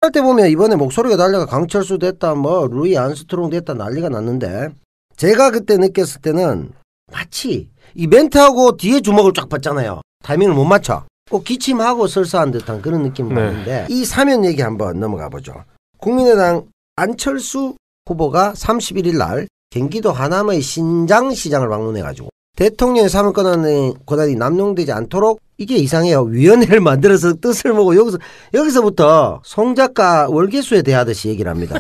할 때 보면 이번에 목소리가 달려가 강철수 됐다 뭐 루이 암스트롱 됐다 난리가 났는데 제가 그때 느꼈을 때는 마치 이 멘트하고 뒤에 주먹을 쫙 받잖아요. 타이밍을 못 맞춰. 꼭 기침하고 설사한 듯한 그런 느낌을 받는데 이 사면 얘기 한번 넘어가 보죠. 국민의당 안철수 후보가 31일 날 경기도 하남의 신장시장을 방문해가지고 대통령의 사면 권한이 남용되지 않도록 이게 이상해요. 위원회를 만들어서 뜻을 모으고 여기서부터 송 작가 월계수에 대하듯이 얘기를 합니다.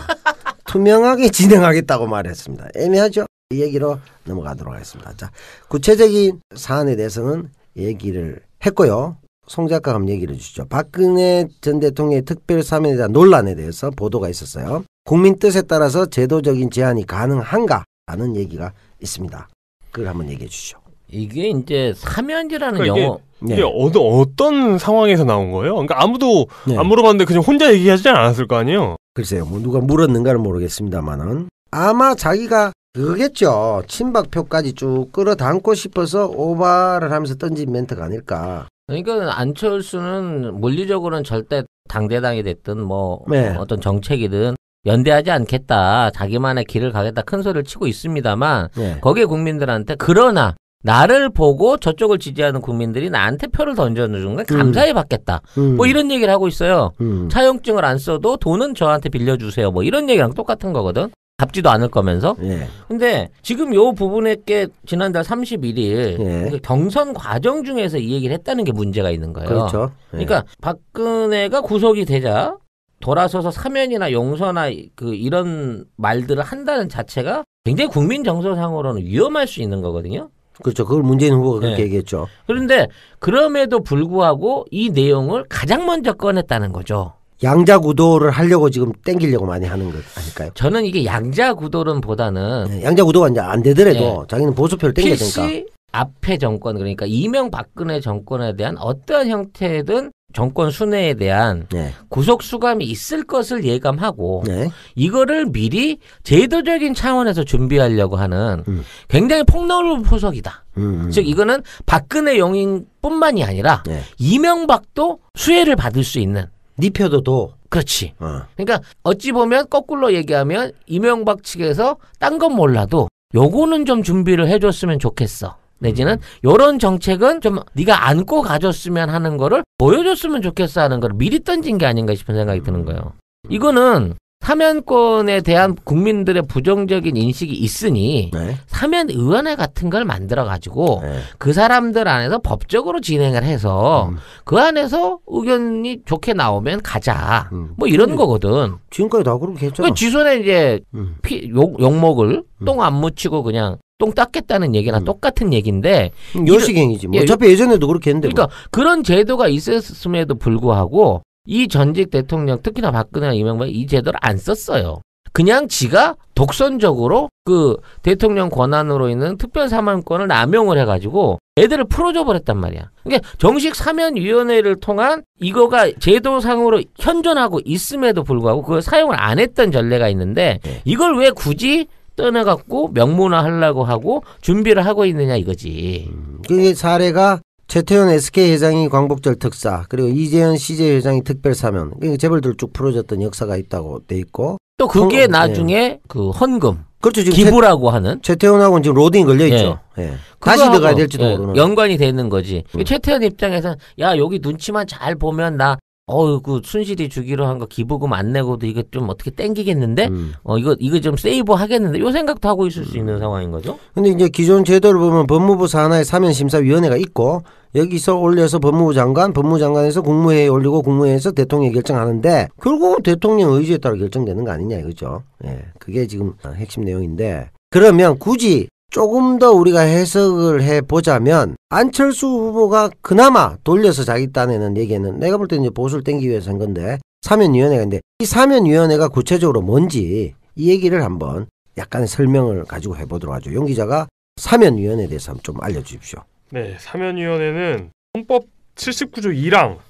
투명하게 진행하겠다고 말했습니다. 애매하죠? 이 얘기로 넘어가도록 하겠습니다. 자, 구체적인 사안에 대해서는 얘기를 했고요. 송 작가가 한번 얘기를 해주시죠. 박근혜 전 대통령의 특별 사면에 대한 논란에 대해서 보도가 있었어요. 국민 뜻에 따라서 제도적인 제한이 가능한가? 라는 얘기가 있습니다. 그걸 한번 얘기해 주시죠. 이게 이제 사면제라는 그러니까 영어. 이게 어떤 상황에서 나온 거예요? 그러니까 아무도 네. 안 물어봤는데 그냥 혼자 얘기하지 않았을 거 아니에요? 글쎄요. 뭐 누가 물었는가는 모르겠습니다만은 아마 자기가 그거겠죠. 친박표까지 쭉 끌어당고 싶어서 오바를 하면서 던진 멘트가 아닐까. 그러니까 안철수는 물리적으로는 절대 당대당이 됐든 뭐 네. 어떤 정책이든 연대하지 않겠다. 자기만의 길을 가겠다. 큰 소리를 치고 있습니다만 네. 거기에 국민들한테 그러나 나를 보고 저쪽을 지지하는 국민들이 나한테 표를 던져주는 건 감사히 받겠다. 뭐 이런 얘기를 하고 있어요. 차용증을 안 써도 돈은 저한테 빌려주세요. 뭐 이런 얘기랑 똑같은 거거든. 갚지도 않을 거면서. 네. 근데 지금 요 부분에 지난달 31일 네. 경선 과정 중에서 이 얘기를 했다는 게 문제가 있는 거예요. 그렇죠. 네. 그러니까 박근혜가 구속이 되자 돌아서서 사면이나 용서나 이런 말들을 한다는 자체가 굉장히 국민 정서상으로는 위험할 수 있는 거거든요. 그렇죠. 그걸 문재인 후보가 그렇게 네. 얘기했죠. 그런데 그럼에도 불구하고 이 내용을 가장 먼저 꺼냈다는 거죠. 양자 구도를 하려고 지금 땡기려고 많이 하는 것 아닐까요? 저는 이게 양자 구도론보다는 네. 양자 구도가 이제 안 되더라도 자기는 보수표를 땡겨야 되니까. 필시 앞에 정권 그러니까 이명박근혜 정권에 대한 어떠한 형태든 정권 순회에 대한 네. 구속 수감이 있을 것을 예감하고 네. 이거를 미리 제도적인 차원에서 준비하려고 하는 굉장히 폭넓은 포석이다. 즉 이거는 박근혜 용인뿐만이 아니라 네. 이명박도 수혜를 받을 수 있는 네 표도 도. 그렇지. 그러니까 어찌 보면 거꾸로 얘기하면 이명박 측에서 딴 건 몰라도 요거는 좀 준비를 해줬으면 좋겠어. 내지는 요런 정책은 좀 네가 안고 가줬으면 하는 거를 보여줬으면 좋겠어 하는 걸 미리 던진 게 아닌가 싶은 생각이 드는 거예요. 이거는 사면권에 대한 국민들의 부정적인 인식이 있으니 네. 사면위원회 같은 걸 만들어가지고 네. 그 사람들 안에서 법적으로 진행을 해서 그 안에서 의견이 좋게 나오면 가자. 뭐 이런 거거든. 지금까지 다 그렇게 했잖아. 지선에 이제 욕먹을 똥 안 묻히고 그냥 똥 닦겠다는 얘기나 똑같은 얘기인데 요식행위지. 뭐 어차피 예전에도 그렇게 했는데. 그러니까 그런 제도가 있었음에도 불구하고 이 전직 대통령 특히나 박근혜나 이명박이 이 제도를 안 썼어요. 그냥 지가 독선적으로 그 대통령 권한으로 있는 특별사면권을 남용을 해가지고 애들을 풀어줘 버렸단 말이야. 그러니까 정식 사면위원회를 통한 이거가 제도상으로 현존하고 있음에도 불구하고 그걸 사용을 안 했던 전례가 있는데 이걸 왜 굳이 떠나갖고 명문화하려고 하고 준비를 하고 있느냐 이거지. 그 사례가 최태원 SK 회장이 광복절 특사, 그리고 이재현 CJ 회장이 특별사면, 그러니까 재벌들 쭉 풀어줬던 역사가 있다고 돼 있고. 또 그게 나중에 그 헌금, 그렇죠. 지금 기부라고 하는. 최태원하고는 지금 로딩이 걸려있죠. 예. 다시 들어가야 될지도 모르는. 연관이 되는 거지. 최태원 입장에서는 야 여기 눈치만 잘 보면 나 그 순실이 주기로 한 거 기부금 안 내고도 이거 좀 어떻게 땡기겠는데? 이거 좀 세이브 하겠는데? 요 생각도 하고 있을 수 있는 상황인 거죠. 근데 이제 기존 제도를 보면 법무부 산하에 사면심사위원회가 있고 여기서 올려서 법무부 장관에서 국무회의에 올리고 국무회의에서 대통령이 결정하는데 결국은 대통령 의지에 따라 결정되는 거 아니냐 이거죠. 예. 그게 지금 핵심 내용인데 그러면 굳이 조금 더 우리가 해석을 해보자면 안철수 후보가 그나마 돌려서 자기 딴에는 얘기는 내가 볼 때는 이제 보수를 땡기기 위해서 한 건데 사면위원회가 있는데 이 사면위원회가 구체적으로 뭔지 이 얘기를 한번 약간의 설명을 가지고 해보도록 하죠. 용 기자가 사면위원회에 대해서 한번 좀 알려주십시오. 네, 사면위원회는 헌법 79조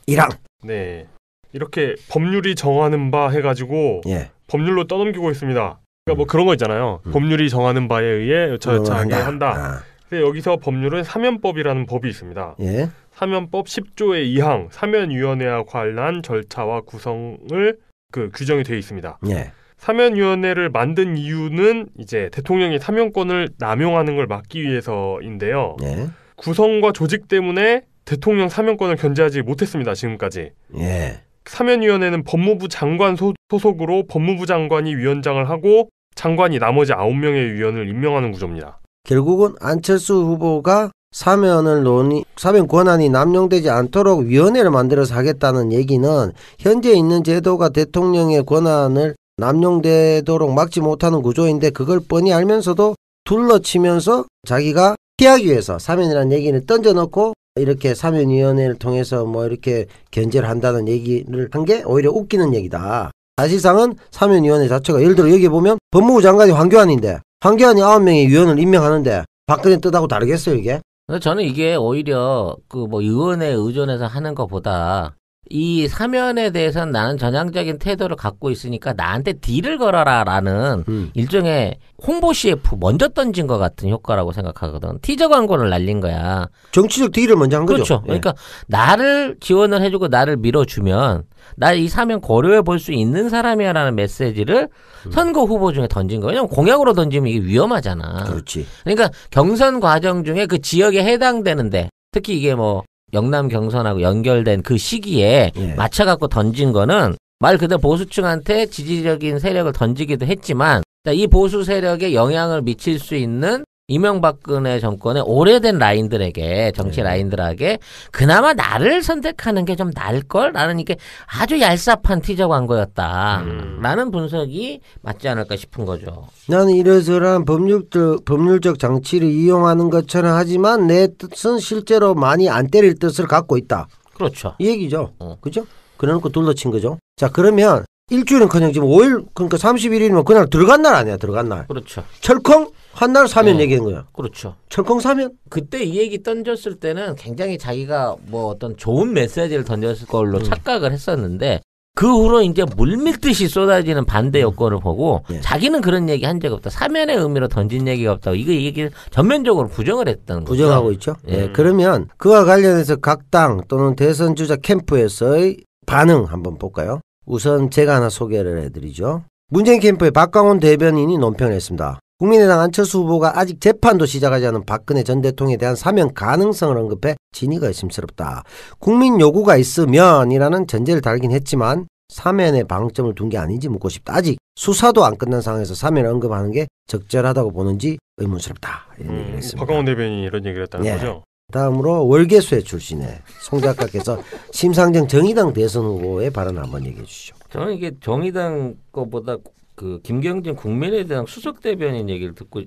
1항. 네, 이렇게 법률이 정하는 바 해가지고 예. 법률로 떠넘기고 있습니다. 그러니까 뭐 그런 거 있잖아요. 법률이 정하는 바에 의해 여차하게 한다. 근데 여기서 법률은 사면법이라는 법이 있습니다. 예. 사면법 10조의 2항 사면위원회와 관한 절차와 구성을 그 규정이 되어 있습니다. 예. 사면위원회를 만든 이유는 이제 대통령이 사면권을 남용하는 걸 막기 위해서인데요. 예. 구성과 조직 때문에 대통령 사면권을 견제하지 못했습니다. 지금까지. 예. 사면위원회는 법무부 장관 소속으로 법무부 장관이 위원장을 하고 장관이 나머지 9명의 위원을 임명하는 구조입니다. 결국은 안철수 후보가 사면 권한이 남용되지 않도록 위원회를 만들어서 하겠다는 얘기는 현재 있는 제도가 대통령의 권한을 남용되도록 막지 못하는 구조인데 그걸 뻔히 알면서도 둘러치면서 자기가 피하기 위해서 사면이라는 얘기를 던져놓고 이렇게 사면위원회를 통해서 뭐 이렇게 견제를 한다는 얘기를 한 게 오히려 웃기는 얘기다. 사실상은 사면위원회 자체가 예를 들어 여기 보면 법무부 장관이 황교안인데 황교안이 9명의 위원을 임명하는데 박근혜 뜻하고 다르겠어요 이게? 저는 이게 오히려 그 뭐 의원에 의존해서 하는 것보다 이 사면에 대해서는 나는 전향적인 태도를 갖고 있으니까 나한테 딜을 걸어라라는 일종의 홍보 CF 먼저 던진 것 같은 효과라고 생각하거든. 티저 광고를 날린 거야. 정치적 딜을 먼저 한 거죠. 그렇죠. 그러니까 나를 지원을 해주고 나를 밀어주면 나 이 사면 고려해 볼 수 있는 사람이야라는 메시지를 선거 후보 중에 던진 거예요. 왜냐면 공약으로 던지면 이게 위험하잖아. 그렇지. 그러니까 경선 과정 중에 그 지역에 해당되는데 특히 이게 뭐 영남 경선하고 연결된 그 시기에 맞춰갖고 던진 거는 말 그대로 보수층한테 지지적인 세력을 던지기도 했지만 이 보수 세력에 영향을 미칠 수 있는 이명박근혜 정권의 오래된 라인들에게 정치 라인들에게 그나마 나를 선택하는 게 좀 나을걸? 라는 이게 아주 얄쌉한 티저 광고였다라는 분석이 맞지 않을까 싶은 거죠. 나는 이러저러한 법률적 장치를 이용하는 것처럼 하지만 내 뜻은 실제로 많이 안 때릴 뜻을 갖고 있다. 그렇죠. 이 얘기죠. 그죠? 그래놓고 둘러친 거죠. 자 그러면 일주일은커녕 지금 5일 그러니까 31일이면 그날 들어간 날 아니야. 들어간 날. 그렇죠. 철컹 한 날 사면 얘기한 거야. 그렇죠. 철컹 사면? 그때 이 얘기 던졌을 때는 굉장히 자기가 뭐 어떤 좋은 메시지를 던졌을 걸로 착각을 했었는데 그 후로 이제 물밀듯이 쏟아지는 반대 여건을 보고 자기는 그런 얘기 한 적 없다. 사면의 의미로 던진 얘기가 없다고 이거 얘기를 전면적으로 부정을 했다는 거죠. 부정하고 있죠. 그러면 그와 관련해서 각 당 또는 대선 주자 캠프에서의 반응 한번 볼까요? 우선 제가 하나 소개를 해드리죠. 문재인 캠프의 박광온 대변인이 논평을 했습니다. 국민의당 안철수 후보가 아직 재판도 시작하지 않은 박근혜 전 대통령에 대한 사면 가능성을 언급해 진위가 의심스럽다. 국민 요구가 있으면이라는 전제를 달긴 했지만 사면에 방점을 둔 게 아닌지 묻고 싶다. 아직 수사도 안 끝난 상황에서 사면을 언급하는 게 적절하다고 보는지 의문스럽다. 이런 얘기를 했습니다. 박광원 대변인이 이런 얘기를 했다는 거죠? 다음으로 월계수의 출신의 송 작가께서 심상정 정의당 대선 후보의 발언을 한번 얘기해 주시죠. 저는 이게 정의당 거보다 그 김경진 국민의당 수석 대변인 얘기를 듣고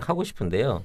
하고 싶은데요.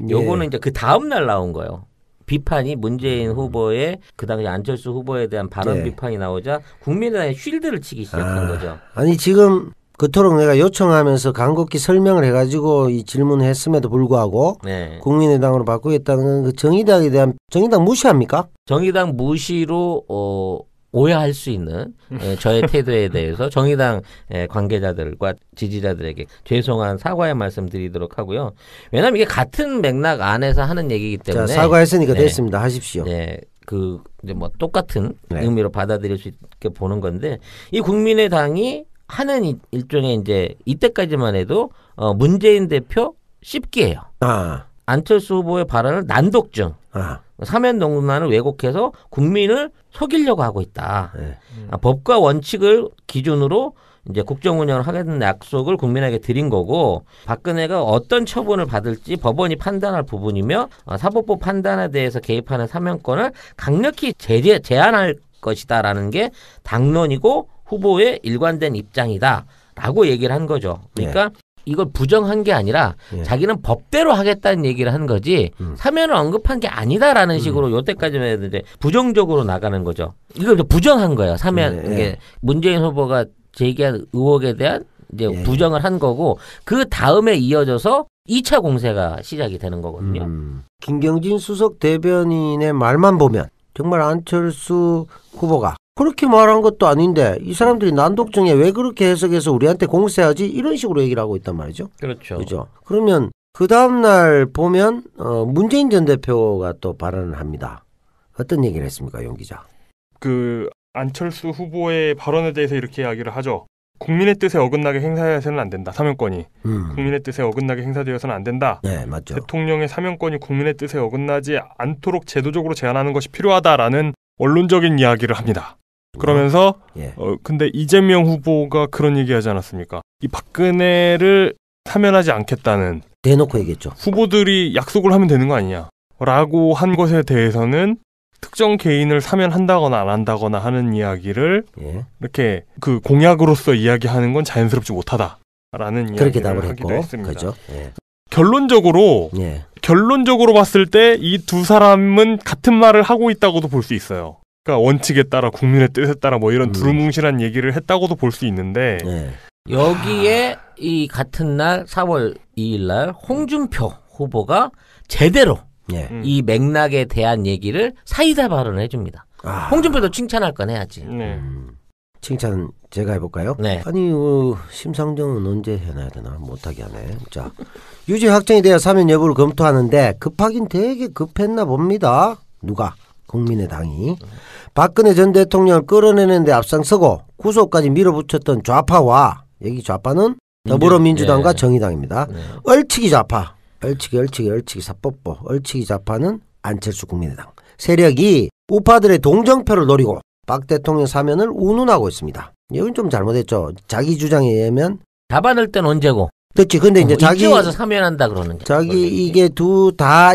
요거는 이제 그 다음 날 나온 거예요. 비판이 문재인 후보의 그 당시 안철수 후보에 대한 발언 비판이 나오자 국민의당이 쉴드를 치기 시작한 거죠. 아니 지금 그토록 내가 요청하면서 간곡히 설명을 해가지고 이 질문을 했음에도 불구하고 국민의당으로 바꾸겠다는 건 그 정의당에 대한 정의당 무시합니까? 정의당 무시로 오해할 수 있는 저의 태도에 대해서 정의당 관계자들과 지지자들에게 죄송한 사과의 말씀 드리도록 하고요. 왜냐하면 이게 같은 맥락 안에서 하는 얘기이기 때문에. 자, 사과했으니까 됐습니다. 하십시오. 네, 그 이제 뭐 똑같은 의미로 받아들일 수 있게 보는 건데 이 국민의당이 하는 일종의 이제 이때까지만 해도 문재인 대표 씹기예요. 안철수 후보의 발언을 난독증. 사면 농단을 왜곡해서 국민을 속이려고 하고 있다. 법과 원칙을 기준으로 이제 국정 운영을 하겠다는 약속을 국민에게 드린 거고 박근혜가 어떤 처분을 받을지 법원이 판단할 부분이며 사법부 판단에 대해서 개입하는 사면권을 강력히 제한할 것이다라는 게 당론이고 후보의 일관된 입장이다라고 얘기를 한 거죠. 그러니까 이걸 부정한 게 아니라 자기는 법대로 하겠다는 얘기를 한 거지 사면을 언급한 게 아니다라는 식으로 요때까지만 해도 이제 부정적으로 나가는 거죠. 이걸 부정한 거예요. 사면 이게 문재인 후보가 제기한 의혹에 대한 이제 부정을 한 거고 그 다음에 이어져서 2차 공세가 시작이 되는 거거든요. 김경진 수석 대변인의 말만 보면 정말 안철수 후보가 그렇게 말한 것도 아닌데 이 사람들이 난독증에 왜 그렇게 해석해서 우리한테 공세하지? 이런 식으로 얘기를 하고 있단 말이죠. 그렇죠. 그죠? 그러면 그 다음날 보면 문재인 전 대표가 또 발언을 합니다. 어떤 얘기를 했습니까, 용 기자? 그 안철수 후보의 발언에 대해서 이렇게 이야기를 하죠. 국민의 뜻에 어긋나게 행사해서는 안 된다. 사면권이. 국민의 뜻에 어긋나게 행사되어서는 안 된다. 네, 맞죠. 대통령의 사면권이 국민의 뜻에 어긋나지 않도록 제도적으로 제한하는 것이 필요하다라는 원론적인 이야기를 합니다. 그러면서 예. 근데 이재명 후보가 그런 얘기하지 않았습니까? 이 박근혜를 사면하지 않겠다는 대놓고 얘기했죠. 후보들이 약속을 하면 되는 거 아니냐 라고 한 것에 대해서는 특정 개인을 사면한다거나 안 한다거나 하는 이야기를 예. 이렇게 그 공약으로서 이야기하는 건 자연스럽지 못하다라는 그렇게 이야기를 답을 하기도 했고, 했습니다. 그죠? 예. 결론적으로 예. 봤을 때 이 두 사람은 같은 말을 하고 있다고도 볼 수 있어요. 그러니까 원칙에 따라 국민의 뜻에 따라 뭐 이런 두루뭉실한 얘기를 했다고도 볼 수 있는데 예. 여기에 이 같은 날 4월 2일 날 홍준표 후보가 제대로 예. 이 맥락에 대한 얘기를 사이다 발언을 해줍니다. 아. 홍준표도 칭찬할 건 해야지. 네. 칭찬 제가 해볼까요? 네. 아니 심상정은 언제 해놔야 되나 못하게 하네. 자, 유죄 확정이 되어 사면 여부를 검토하는데 급하긴 되게 급했나 봅니다. 누가? 국민의당이 박근혜 전 대통령을 끌어내는 데 앞장서고 구속까지 밀어붙였던 좌파와 여기 좌파는 더불어민주당과 네. 정의당입니다. 네. 얼치기 좌파, 얼치기 사법부, 얼치기 좌파는 안철수 국민의당 세력이 우파들의 동정표를 노리고 박 대통령 사면을 운운하고 있습니다. 이건 좀 잘못했죠. 자기 주장에 의하면 잡아낼 땐 언제고? 그렇지. 근데 이제 이제 와서 사면한다 그러는 게. 자기 이게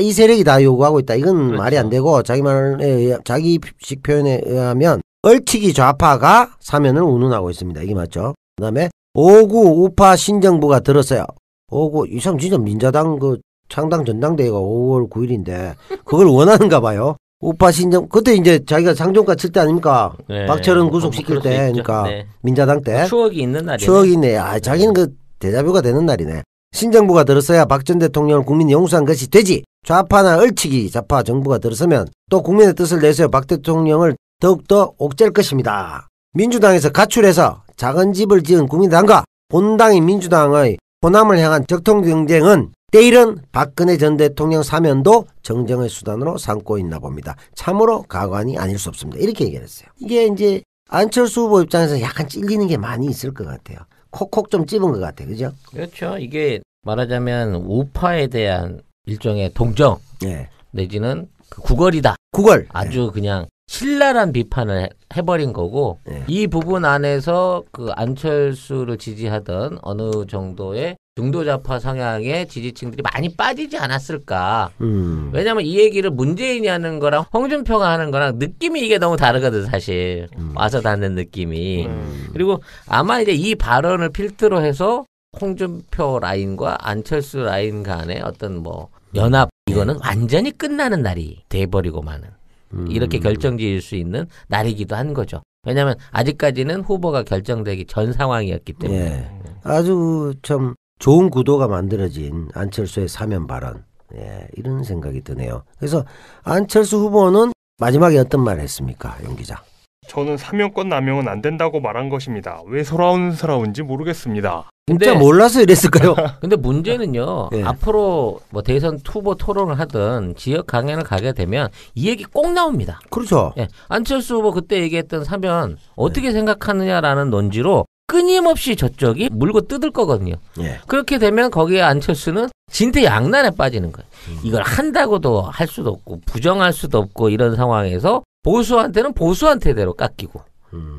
이 세력이 다 요구하고 있다. 이건 그렇죠. 말이 안 되고 자기식 표현에 의하면 얼치기 좌파가 사면을 운운하고 있습니다. 이게 맞죠. 그다음에 5구 우파 신정부가 들었어요. 5구 이 사람 진짜 민자당 그 창당 전당대회가 5월 9일인데 그걸 원하는가 봐요. 우파 신정 그때 이제 자기가 상종가 칠 때 아닙니까? 네. 박철원 구속시킬 때, 그러니까 네. 민자당 때 추억이 있는 날이네. 추억이 있네. 아, 자기는 그 데자뷰가 되는 날이네. 신정부가 들었어야 박 전 대통령을 국민이 용서한 것이 되지. 좌파나 얼치기 좌파 정부가 들어서면 또 국민의 뜻을 내세워 박 대통령을 더욱더 옥죄할 것입니다. 민주당에서 가출해서 작은 집을 지은 국민당과 본당인 민주당의 호남을 향한 적통 경쟁은 때일은 박근혜 전 대통령 사면도 정쟁의 수단으로 삼고 있나 봅니다. 참으로 가관이 아닐 수 없습니다. 이렇게 얘기했어요. 이게 이제 안철수 후보 입장에서 약간 찔리는 게 많이 있을 것 같아요. 콕콕 좀 찝은 것 같아요. 그죠? 그렇죠. 이게 말하자면 우파에 대한 일종의 동정 예. 내지는 그 구걸이다. 구걸. 아주 그냥 신랄한 비판을 해버린 거고 네. 이 부분 안에서 그 안철수를 지지하던 어느 정도의 중도좌파 성향의 지지층들이 많이 빠지지 않았을까. 왜냐하면 이 얘기를 문재인이 하는 거랑 홍준표가 하는 거랑 느낌이 이게 너무 다르거든 사실. 와서 닿는 느낌이. 그리고 아마 이제 이 발언을 필두로 해서 홍준표 라인과 안철수 라인 간의 어떤 뭐 연합 이거는 완전히 끝나는 날이 돼버리고 마는 이렇게 결정지을 수 있는 날이기도 한 거죠. 왜냐하면 아직까지는 후보가 결정되기 전 상황이었기 때문에. 예. 아주 참 좋은 구도가 만들어진 안철수의 사면 발언. 예, 이런 생각이 드네요. 그래서 안철수 후보는 마지막에 어떤 말을 했습니까, 용 기자? 저는 사면권 남용은 안 된다고 말한 것입니다. 왜 소란스러운지 모르겠습니다. 진짜 몰라서 이랬을까요? 근데 문제는요. 예. 앞으로 뭐 대선 후보 토론을 하든 지역 강연을 가게 되면 이 얘기 꼭 나옵니다. 그렇죠. 예. 안철수 후보 그때 얘기했던 사면 어떻게 생각하느냐라는 논지로 끊임없이 저쪽이 물고 뜯을 거거든요. 예. 그렇게 되면 거기에 안철수는 진퇴양난에 빠지는 거예요. 이걸 한다고도 할 수도 없고 부정할 수도 없고 이런 상황에서 보수한테는 보수한테대로 깎이고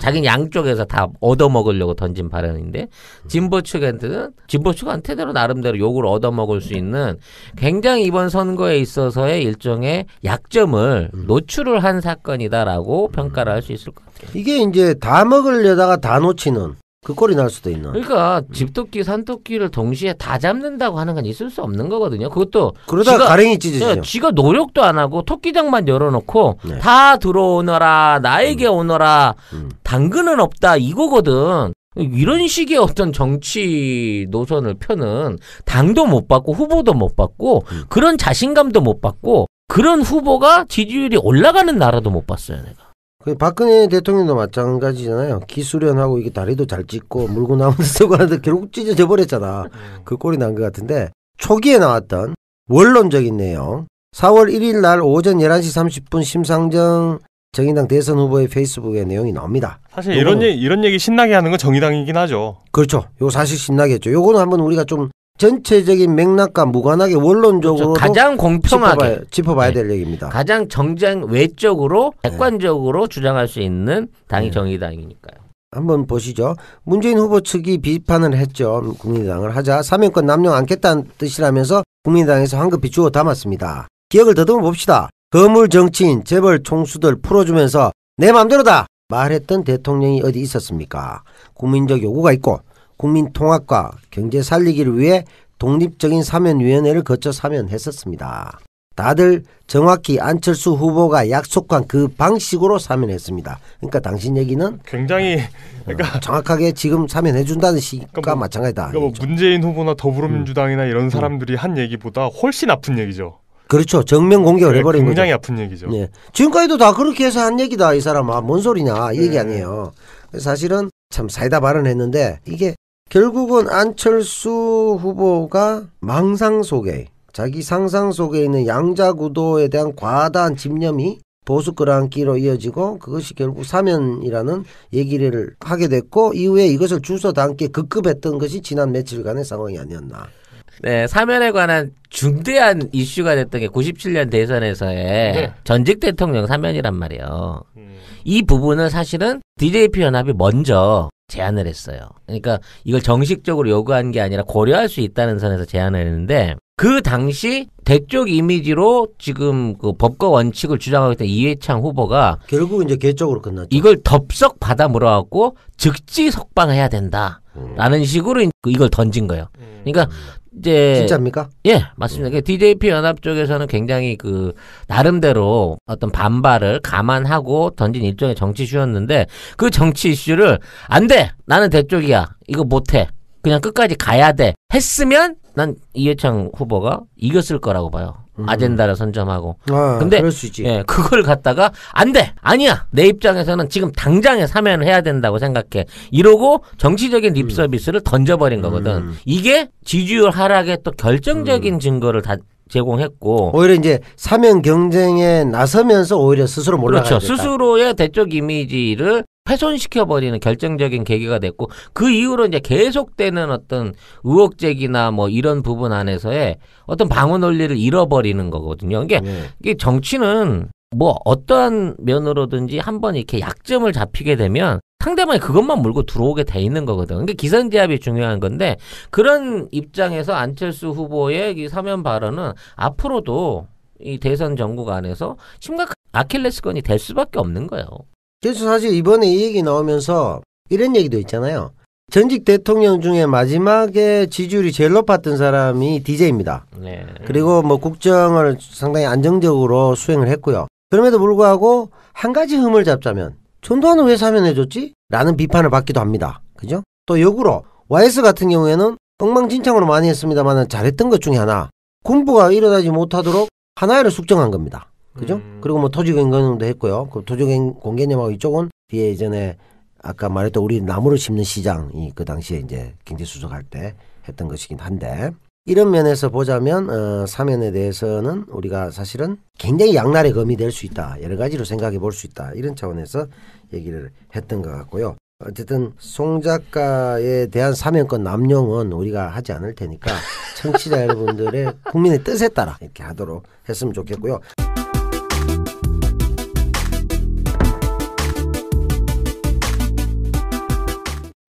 자기는 양쪽에서 다 얻어먹으려고 던진 발언인데 진보 측한테는 진보 측한테대로 나름대로 욕을 얻어먹을 수 있는 굉장히 이번 선거에 있어서의 일종의 약점을 노출을 한 사건이다라고 평가를 할 수 있을 것 같아요. 이게 이제 다 먹으려다가 다 놓치는 그 꼴이 날 수도 있는. 그러니까 집토끼 산토끼를 동시에 다 잡는다고 하는 건 있을 수 없는 거거든요. 그것도 그러다가 가랭이 찢어지죠. 지가 노력도 안 하고 토끼장만 열어놓고 네. 다 들어오너라 나에게 오너라 당근은 없다 이거거든. 이런 식의 어떤 정치 노선을 펴는 당도 못 받고 후보도 못 받고 그런 자신감도 못 받고 그런 후보가 지지율이 올라가는 나라도 못 봤어요 내가. 그 박근혜 대통령도 마찬가지잖아요. 기수련하고 이게 다리도 잘 찢고 물고 나무도 쓰고 하는데 결국 찢어져 버렸잖아. 그 꼴이 난 것 같은데 초기에 나왔던 원론적인 내용 4월 1일 날 오전 11시 30분 심상정 정의당 대선 후보의 페이스북에 내용이 나옵니다. 사실 이런 얘기 신나게 하는 건 정의당이긴 하죠. 그렇죠. 요거 사실 신나겠죠. 요거는 한번 우리가 좀 전체적인 맥락과 무관하게 원론적으로 그렇죠. 가장 공평하게 짚어봐야 될 얘기입니다. 가장 정쟁 외적으로 객관적으로 주장할 수 있는 당이 정의당이니까요. 한번 보시죠. 문재인 후보 측이 비판을 했죠. 국민의당을 하자 사면권 남용 않겠다는 뜻이라면서 국민의당에서 황급히 주워 담았습니다. 기억을 더듬어 봅시다. 거물 정치인 재벌 총수들 풀어주면서 내 맘대로다 말했던 대통령이 어디 있었습니까? 국민적 요구가 있고 국민 통합과 경제 살리기를 위해 독립적인 사면위원회를 거쳐 사면했었습니다. 다들 정확히 안철수 후보가 약속한 그 방식으로 사면했습니다. 그러니까 당신 얘기는 굉장히 정확하게 지금 사면해준다는 식과 마찬가지다. 그러니까 뭐 문재인 후보나 더불어민주당이나 이런 사람들이 한 얘기보다 훨씬 아픈 얘기죠. 그렇죠. 정면 공격을 해버린 거죠. 굉장히 아픈 얘기죠. 네. 지금까지도 다 그렇게 해서 한 얘기다. 이 사람아. 뭔 소리냐. 이 얘기 아니에요. 사실은 참 사이다 발언했는데 이게 결국은 안철수 후보가 망상 속에 자기 상상 속에 있는 양자구도에 대한 과다한 집념이 보수 끌어안기로 이어지고 그것이 결국 사면이라는 얘기를 하게 됐고 이후에 이것을 주워 담게 급급했던 것이 지난 며칠간의 상황이 아니었나. 네, 사면에 관한 중대한 이슈가 됐던 게 97년 대선에서의 전직 대통령 사면이란 말이에요. 이 부분을 사실은 DJP 연합이 먼저 제안을 했어요. 그러니까 이걸 정식적으로 요구한 게 아니라 고려할 수 있다는 선에서 제안을 했는데 그 당시 대쪽 이미지로 지금 그 법과 원칙을 주장하고 있던 이회창 후보가 결국 이제 개쪽으로 끝났죠. 이걸 덥석 받아 물어갖고 즉시 석방해야 된다라는 식으로 이걸 던진 거예요. 그러니까 이제 진짜입니까? 예, 맞습니다. DJP 연합 쪽에서는 굉장히 그 나름대로 어떤 반발을 감안하고 던진 일종의 정치 이슈였는데 그 정치 이슈를 안 돼, 나는 대쪽이야, 이거 못해, 그냥 끝까지 가야 돼 했으면 난 이회창 후보가 이겼을 거라고 봐요. 아젠다를 선점하고. 근데 그럴 수 있지. 예, 그걸 갖다가 안 돼, 아니야, 내 입장에서는 지금 당장에 사면을 해야 된다고 생각해, 이러고 정치적인 립 서비스를 던져버린 거거든. 이게 지지율 하락에 또 결정적인 증거를 다 제공했고 오히려 이제 사면 경쟁에 나서면서 오히려 스스로 몰락하게 그렇죠. 됐다. 스스로의 대쪽 이미지를 훼손시켜버리는 결정적인 계기가 됐고 그 이후로 이제 계속되는 어떤 의혹 제기나 뭐 이런 부분 안에서의 어떤 방어 논리를 잃어버리는 거거든요. 이게 정치는 뭐 어떠한 면으로든지 한번 이렇게 약점을 잡히게 되면 상대방이 그것만 물고 들어오게 돼 있는 거거든. 그러니까 기선제압이 중요한 건데 그런 입장에서 안철수 후보의 이 사면 발언은 앞으로도 이 대선 전국 안에서 심각한 아킬레스건이 될 수밖에 없는 거예요. 그래서 사실 이번에 이 얘기 나오면서 이런 얘기도 있잖아요. 전직 대통령 중에 마지막에 지지율이 제일 높았던 사람이 DJ입니다. 네. 그리고 뭐 국정을 상당히 안정적으로 수행을 했고요. 그럼에도 불구하고 한 가지 흠을 잡자면 전두환은 왜 사면해줬지? 라는 비판을 받기도 합니다. 그죠? 또 역으로 YS 같은 경우에는 엉망진창으로 많이 했습니다만 잘했던 것 중에 하나, 군부가 일어나지 못하도록 하나를 숙정한 겁니다. 그죠? 그리고 뭐 토지공개념도 했고요. 그 토지공개념하고 이쪽은 뒤에 예전에 아까 말했던 우리 나무를 심는 시장이 그 당시에 이제 경제수석할 때 했던 것이긴 한데, 이런 면에서 보자면 사면에 대해서는 우리가 사실은 굉장히 양날의 검이 될 수 있다. 여러 가지로 생각해 볼 수 있다. 이런 차원에서 얘기를 했던 것 같고요. 어쨌든 송 작가에 대한 사면권 남용은 우리가 하지 않을 테니까 청취자 여러분들의 국민의 뜻에 따라 이렇게 하도록 했으면 좋겠고요.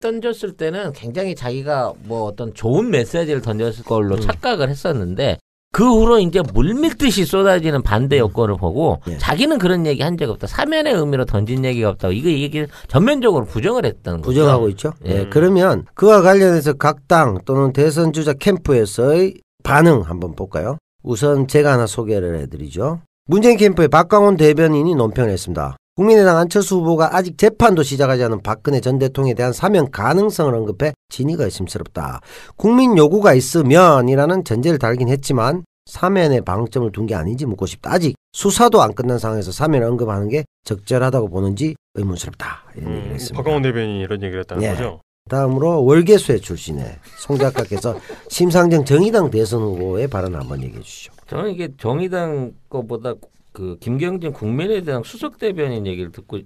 던졌을 때는 굉장히 자기가 뭐 어떤 좋은 메시지를 던졌을 걸로 착각을 했었는데 그 후로 이제 물밀듯이 쏟아지는 반대 여건을 보고 자기는 그런 얘기 한 적 없다. 사면의 의미로 던진 얘기가 없다고 이거 얘기 전면적으로 부정을 했던 거죠. 부정하고 있죠. 예. 그러면 그와 관련해서 각 당 또는 대선 주자 캠프에서의 반응 한번 볼까요? 우선 제가 하나 소개를 해드리죠. 문재인 캠프의 박광원 대변인이 논평을 했습니다. 국민의당 안철수 후보가 아직 재판도 시작하지 않은 박근혜 전 대통령에 대한 사면 가능성을 언급해 진위가 의심스럽다. 국민 요구가 있으면이라는 전제를 달긴 했지만 사면에 방점을 둔 게 아닌지 묻고 싶다. 아직 수사도 안 끝난 상황에서 사면을 언급하는 게 적절하다고 보는지 의문스럽다. 이런 얘기를 했습니다. 박광원 대변인이 이런 얘기를 했다는 거죠? 다음으로 월계수의 출신의 송 작가께서 심상정 정의당 대선 후보의 발언을 한번 얘기해 주시죠. 저는 이게 정의당 거보다 그 김경진 국민의당 수석 대변인 얘기를 듣고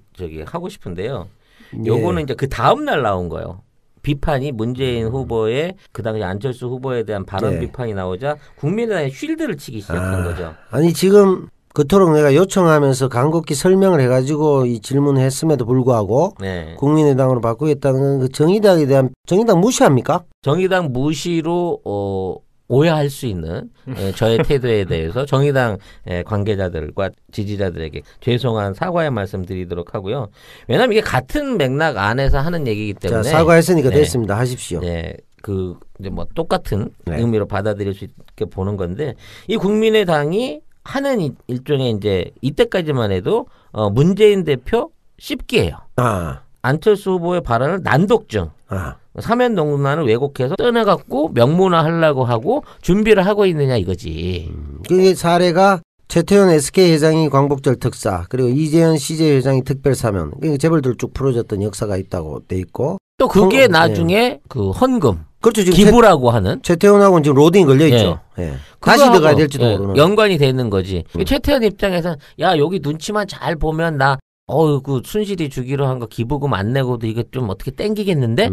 하고 싶은데요. 예. 요거는 이제 그 다음 날 나온 거예요. 비판이 문재인 후보의 그 당시 안철수 후보에 대한 발언 네. 비판이 나오자 국민의당이 쉴드를 치기 시작한 거죠. 아니 지금 그토록 내가 요청하면서 간곡히 설명을 해가지고 이 질문을 했음에도 불구하고 네. 국민의당으로 바꾸겠다는 그 정의당에 대한 정의당 무시합니까? 정의당 무시로 오해할 수 있는 저의 태도에 대해서 정의당 관계자들과 지지자들에게 죄송한 사과의 말씀 드리도록 하고요. 왜냐하면 이게 같은 맥락 안에서 하는 얘기이기 때문에 자, 사과했으니까 네. 됐습니다. 하십시오. 네, 그 이제 뭐 똑같은 네. 의미로 받아들일 수 있게 보는 건데 이 국민의당이 하는 일종의 이제 이때까지만 해도 문재인 대표 씹기예요. 아, 안철수 후보의 발언을 난독증. 사면 농단을 왜곡해서 떠나갖고 명문화하려고 하고 준비를 하고 있느냐 이거지. 그게 사례가 최태원 SK 회장이 광복절 특사, 그리고 이재현 CJ 회장이 특별사면, 그러니까 재벌들 쭉 풀어졌던 역사가 있다고 돼 있고. 또 그게 네. 나중에 그 헌금, 그렇죠. 지금 기부라고 하는. 최태원하고는 지금 로딩이 걸려 있죠. 예. 다시 그거하고, 들어가야 될지도 모르는. 연관이 되는 거지. 최태원 입장에서는 야 여기 눈치만 잘 보면 나 그 순실이 주기로 한 거 기부금 안 내고도 이거 좀 어떻게 땡기겠는데?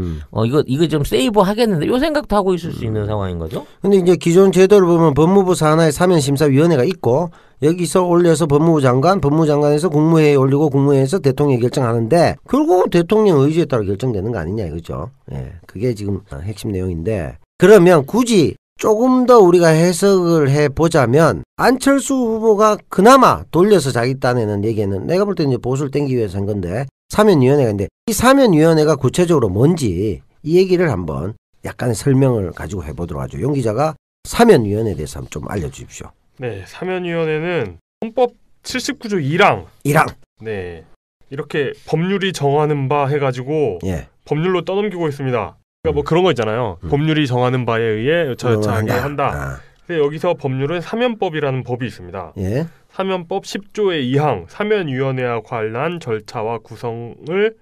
이거 좀 세이브 하겠는데? 요 생각도 하고 있을 수 있는 상황인 거죠. 근데 이제 기존 제도를 보면 법무부 산하에 사면심사위원회가 있고 여기서 올려서 법무부 장관에서 국무회의에 올리고 국무회의에서 대통령이 결정하는데 결국은 대통령 의지에 따라 결정되는 거 아니냐 이거죠. 예. 그게 지금 핵심 내용인데 그러면 굳이 조금 더 우리가 해석을 해보자면 안철수 후보가 그나마 돌려서 자기 딴에는 얘기는 내가 볼 때는 이제 보수를 땡기기 위해서 한 건데 사면위원회가 있는데 이 사면위원회가 구체적으로 뭔지 이 얘기를 한번 약간의 설명을 가지고 해보도록 하죠. 용 기자가 사면위원회에 대해서 한번 좀 알려주십시오. 네, 사면위원회는 헌법 79조 2랑 네, 이렇게 법률이 정하는 바 해가지고 예. 법률로 떠넘기고 있습니다. 그러니까 뭐 그런 거 있잖아요. 법률이 정하는 바에 의해 절차하게 한다. 근데 여기서 법률은 사면법이라는 법이 있습니다. 예. 사면법 10조의 2항 사면위원회와 관한 절차와 구성을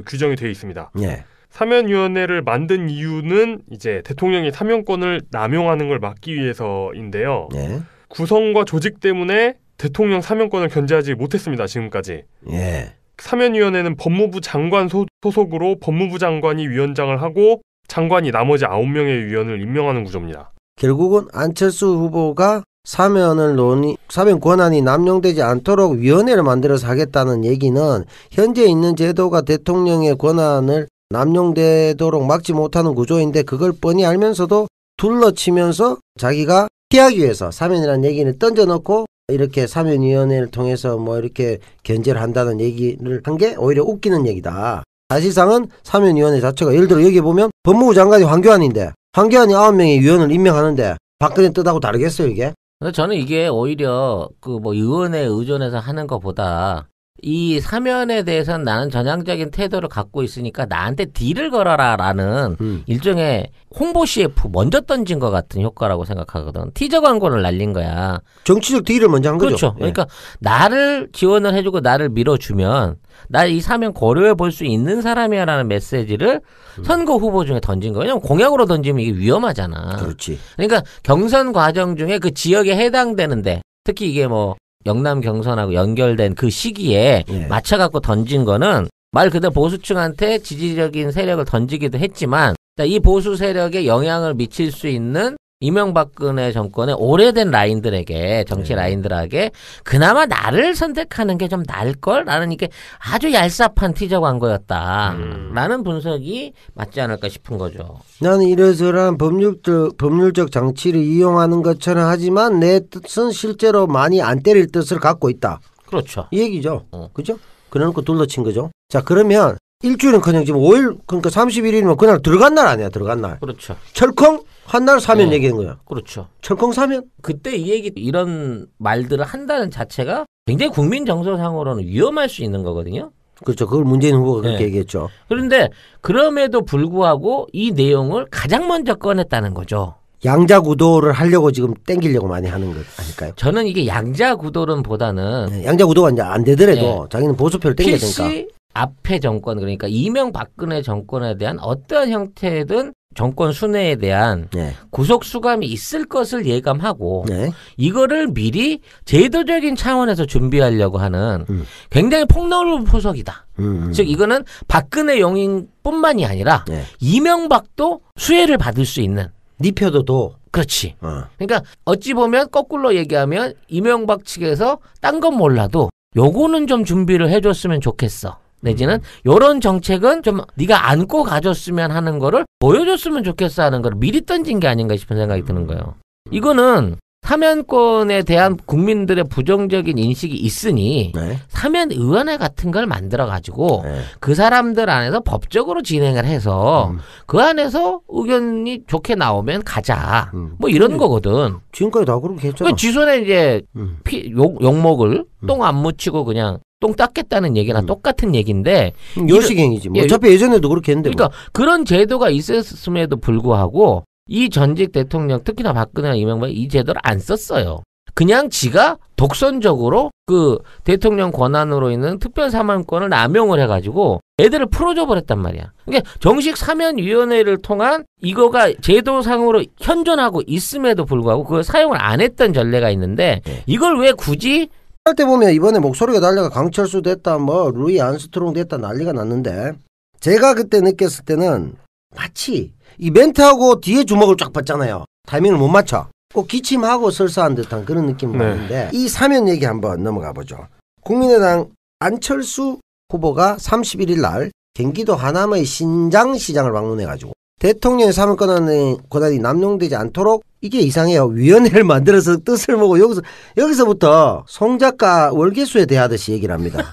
규정이 되어 있습니다. 예. 사면위원회를 만든 이유는 이제 대통령이 사면권을 남용하는 걸 막기 위해서인데요. 예. 구성과 조직 때문에 대통령 사면권을 견제하지 못했습니다. 지금까지. 예. 사면위원회는 법무부 장관 소속으로 법무부 장관이 위원장을 하고 장관이 나머지 9명의 위원을 임명하는 구조입니다. 결국은 안철수 후보가 사면 권한이 남용되지 않도록 위원회를 만들어서 하겠다는 얘기는 현재 있는 제도가 대통령의 권한을 남용되도록 막지 못하는 구조인데 그걸 뻔히 알면서도 둘러치면서 자기가 피하기 위해서 사면이라는 얘기를 던져놓고 이렇게 사면위원회를 통해서 뭐 이렇게 견제를 한다는 얘기를 한 게 오히려 웃기는 얘기다. 사실상은 사면위원회 자체가 예를 들어 여기 보면 법무부 장관이 황교안인데 황교안이 9명의 위원을 임명하는데 박근혜 뜻하고 다르겠어요 이게? 근데 저는 이게 오히려 그 뭐 의원에 의존해서 하는 것보다 이 사면에 대해서는 나는 전향적인 태도를 갖고 있으니까 나한테 딜을 걸어라라는 일종의 홍보 CF 먼저 던진 것 같은 효과라고 생각하거든. 티저 광고를 날린 거야. 정치적 딜을 먼저 한 거죠. 그렇죠. 그러니까 나를 지원을 해주고 나를 밀어주면 나 이 사면 고려해 볼 수 있는 사람이야라는 메시지를 선거 후보 중에 던진 거예요. 왜냐면 공약으로 던지면 이게 위험하잖아. 그렇지. 그러니까 경선 과정 중에 그 지역에 해당되는데 특히 이게 뭐 영남 경선하고 연결된 그 시기에 맞춰갖고 던진 거는 말 그대로 보수층한테 지지적인 세력을 던지기도 했지만 이 보수 세력에 영향을 미칠 수 있는 이명박근혜 정권의 오래된 라인들에게 정치 라인들에게 그나마 나를 선택하는 게 좀 나을걸? 라는 이게 아주 얄쌉한 티저 광고였다. 라는 분석이 맞지 않을까 싶은 거죠. 나는 이러저러한 법률적 장치를 이용하는 것처럼 하지만 내 뜻은 실제로 많이 안 때릴 뜻을 갖고 있다. 그렇죠. 이 얘기죠. 그죠? 그래놓고 둘러친 거죠. 자, 그러면 일주일은커녕 지금 5일, 그러니까 31일이면 그날 들어간 날 아니야, 들어간 날. 그렇죠. 철컹 한 날 사면 얘기하는 거야. 그렇죠. 철컹 사면? 그때 이 얘기, 이런 말들을 한다는 자체가 굉장히 국민 정서상으로는 위험할 수 있는 거거든요. 그렇죠. 그걸 문재인 후보가 그렇게 얘기했죠. 그런데 그럼에도 불구하고 이 내용을 가장 먼저 꺼냈다는 거죠. 양자구도를 하려고 지금 땡기려고 많이 하는 것 아닐까요? 저는 이게 양자구도론보다는 양자구도가 이제 안 되더라도 자기는 보수표를 땡겨야 되니까. 필시 앞의 정권, 그러니까 이명박근혜 정권에 대한 어떠한 형태든 정권 순회에 대한 네. 구속 수감이 있을 것을 예감하고 네. 이거를 미리 제도적인 차원에서 준비하려고 하는 굉장히 폭넓은 포석이다. 즉 이거는 박근혜 용인뿐만이 아니라 네. 이명박도 수혜를 받을 수 있는. 네 표도 도. 그렇지. 그러니까 어찌 보면 거꾸로 얘기하면 이명박 측에서 딴 건 몰라도 요거는 좀 준비를 해줬으면 좋겠어. 내지는 요런 정책은 좀 네가 안고 가졌으면 하는 거를 보여줬으면 좋겠어 하는 걸 미리 던진 게 아닌가 싶은 생각이 드는 거예요. 이거는 사면권에 대한 국민들의 부정적인 인식이 있으니 네. 사면위원회 같은 걸 만들어가지고 네. 그 사람들 안에서 법적으로 진행을 해서 그 안에서 의견이 좋게 나오면 가자. 뭐 이런 거거든. 지금까지 다 그렇게 했잖아. 그 지손에 이제 욕먹을 똥 안 묻히고 그냥 똥 닦겠다는 얘기랑 똑같은 얘기인데 요식행위지. 뭐 어차피 예전에도 그렇게 했는데. 그러니까 그런 제도가 있었음에도 불구하고 이 전직 대통령 특히나 박근혜나 이명박이 이 제도를 안 썼어요. 그냥 지가 독선적으로 그 대통령 권한으로 있는 특별 사면권을 남용을 해가지고 애들을 풀어줘 버렸단 말이야. 그러니까 정식 사면위원회를 통한 이거가 제도상으로 현존하고 있음에도 불구하고 그걸 사용을 안 했던 전례가 있는데 이걸 왜 굳이 할 때 보면 이번에 목소리가 달려가 강철수 됐다 뭐 루이 암스트롱 됐다 난리가 났는데 제가 그때 느꼈을 때는 마치 이 멘트하고 뒤에 주먹을 쫙 받잖아요. 타이밍을 못 맞춰. 꼭 기침하고 설사한 듯한 그런 느낌이 나는데 이 사면 얘기 한번 넘어가 보죠. 국민의당 안철수 후보가 31일 날 경기도 하남의 신장시장을 방문해가지고 대통령의 사면 권한이 남용되지 않도록 이게 이상해요. 위원회를 만들어서 뜻을 모으고 여기서부터 송 작가 월계수에 대하듯이 얘기를 합니다.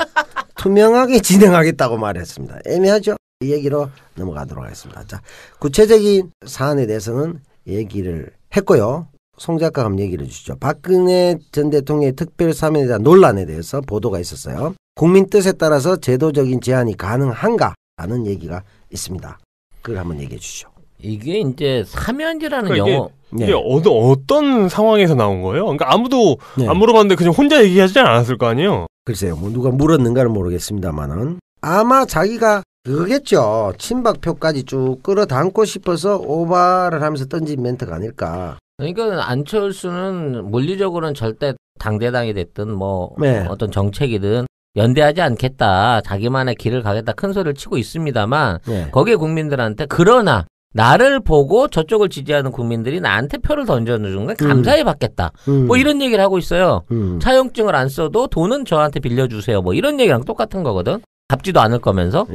투명하게 진행하겠다고 말했습니다. 애매하죠? 이 얘기로 넘어가도록 하겠습니다. 자, 구체적인 사안에 대해서는 얘기를 했고요. 송 작가가 한번 얘기를 해주시죠. 박근혜 전 대통령의 특별 사면에 대한 논란에 대해서 보도가 있었어요. 국민 뜻에 따라서 제도적인 제한이 가능한가? 라는 얘기가 있습니다. 그걸 한번 얘기해 주시죠. 이게 이제 사면이라는 그러니까 영어 이게 어떤 상황에서 나온 거예요? 그러니까 아무도 안 물어봤는데 그냥 혼자 얘기하지 않았을 거 아니에요? 글쎄요. 뭐 누가 물었는가는 모르겠습니다만은 아마 자기가 그거겠죠. 친박표까지 쭉 끌어담고 싶어서 오바를 하면서 던진 멘트가 아닐까. 그러니까 안철수는 물리적으로는 절대 당대당이 됐든 뭐 어떤 정책이든 연대하지 않겠다. 자기만의 길을 가겠다. 큰 소리를 치고 있습니다만 거기에 국민들한테 그러나 나를 보고 저쪽을 지지하는 국민들이 나한테 표를 던져주는 건 감사히 받겠다. 뭐 이런 얘기를 하고 있어요. 차용증을 안 써도 돈은 저한테 빌려주세요. 뭐 이런 얘기랑 똑같은 거거든. 갚지도 않을 거면서.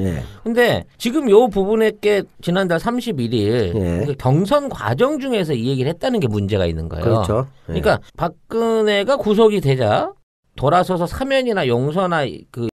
근데 지금 요 부분에 지난달 31일 경선 과정 중에서 이 얘기를 했다는 게 문제가 있는 거예요. 그렇죠. 그러니까 박근혜가 구속이 되자 돌아서서 사면이나 용서나 그